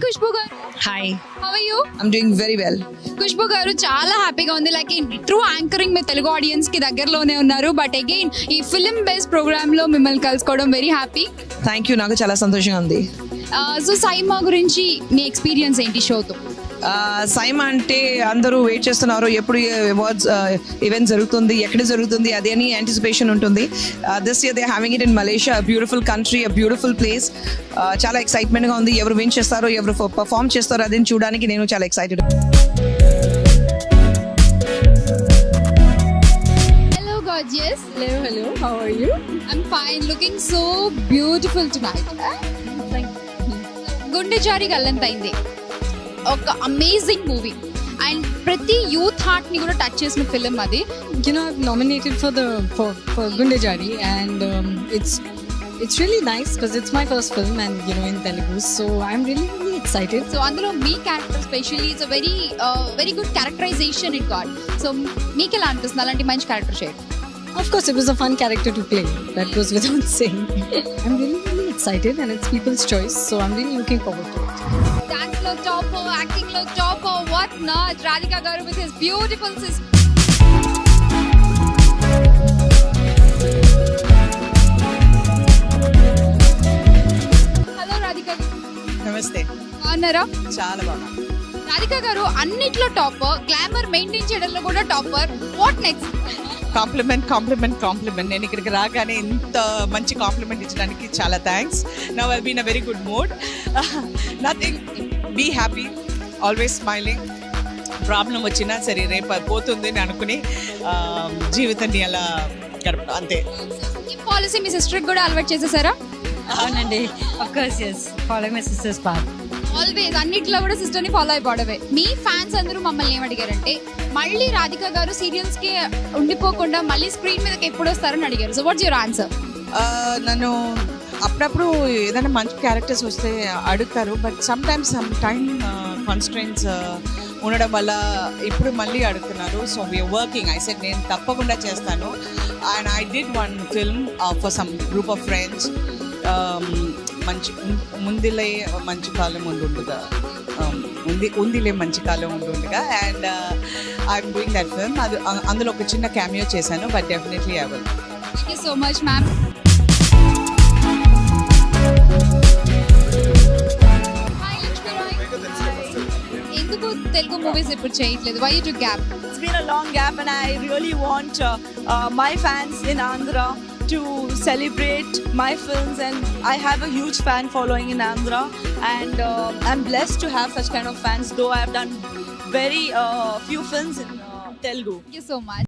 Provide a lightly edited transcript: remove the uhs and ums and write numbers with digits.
Khushbu garu, hi, how are you? I'm doing very well. Khushbu garu చాలా హ్యాపీగా ఉంది. లైక్ ట్రూ యాంకరింగ్ మీ తెలుగు ఆడియన్స్ కి దగ్గరలోనే ఉన్నారు. బట్ అగైన్ ఈ ఫిల్మ్ బేస్డ్ ప్రోగ్రామ్ లో మిమ్మల్ని కలుసుకోవడం వెరీ హ్యాపీ. థ్యాంక్ యూ, నాకు చాలా సంతోషంగా ఉంది. సో సైమా గురించి మీ ఎక్స్పీరియన్స్ ఏంటి షోతో? సైమా అంటే అందరూ వెయిట్ చేస్తున్నారు, ఎప్పుడు అవార్డ్స్ ఈవెంట్ జరుగుతుంది, ఎక్కడ జరుగుతుంది, అదే అని యాంటిసిపేషన్ ఉంటుంది. This year they having it in Malaysia, beautiful country, beautiful place. చాలా ఎక్సైట్మెంట్గా ఉంది. ఎవరు విన్ చేస్తారో, ఎవరు పర్ఫామ్ చేస్తారో అదే చూడడానికి నేను చాలా excited. Hello gorgeous. Hello, how are you? I'm fine. Looking so beautiful tonight. గుండె జారి గల్లంతైంది ఒక అమేజింగ్ మూవీ అండ్ ప్రతి యూత్ హార్ట్ ని కూడా టచ్ చేసిన ఫిల్మ్ అది. You know, I'm nominated for Gunde Jari, and it's really nice because it's my first film, and you know, in Telugu, so I'm really excited. So అందులో మీ character specially it's very good characterization it got. So మీకు ఎలా అనిపిస్తుంది అలాంటి మంచి character చేయడం? Of course, it was a fun character to play. That goes without saying. I'm really excited, and it's people's choice, so I'm really looking forward to it. Dance లో top, acting లో top, what not. Radhika గారు with his beautiful hello Radhika గారు, నమస్తే. బాగున్నారా? చాలా బాగా. రాధికా గారు అన్నిట్లో టాపర్, గ్లామర్ మెయింటైన్ చేయడంలో కూడా టాపర్. What next? కాంప్లిమెంట్ నేను ఇక్కడికి రాగానే ఇంత మంచి కాంప్లిమెంట్ ఇచ్చడానికి చాలా thanks. Now I been a very good mood. Nothing, be happy, always smiling. Problem వచ్చినా సరే రేపు పోతుంది అని అనుకుని జీవితాన్ని అలా గడపడం అంతే. ఈ పాలసీ మీ సిస్టర్కి కూడా అలవాటు చేసేసారా? అవునండి, of course yes, follow my sister's path. Always అన్నిట్లో కూడా సిస్టర్ ని ఫాలో అయిపోవడమే. మీ ఫ్యాన్స్ అందరూ మమ్మల్ని ఏమడిగారంటే మళ్ళీ రాధికా గారు సీరియల్స్ కి ఉండిపోకుండా మళ్ళీ స్క్రీన్ మీదకి ఎప్పుడు వస్తారని అడిగారు. So what's your answer? నన్ను అప్పుడప్పుడు ఏదైనా మంచి క్యారెక్టర్స్ వస్తే అడుగుతారు, బట్ సమ్ టైమ్ కాన్స్ట్రెంట్స్ ఉండడం వల్ల ఇప్పుడు మళ్ళీ అడుగుతున్నారు. So we are working. I said నేను తప్పకుండా చేస్తాను. And I did one film for some group of friends. మంచి ముందులే మంచి కాలం ఉండుగా ఉందిలే మంచి కాలం ఉండుగా and I'm doing that film. అది అందులో ఒక చిన్న క్యామియో చేశాను, but definitely I will. Thank you so much ma'am. ఎందుకు తెలుగు మూవీస్ ఇప్పుడు చేయట్లేదు? Why to gap? It's been a long gap, and I really want my fans in Andhra to celebrate my films, and I have a huge fan following in Andhra, and I'm blessed to have such kind of fans, though I have done very few films in Telugu. Thank you so much.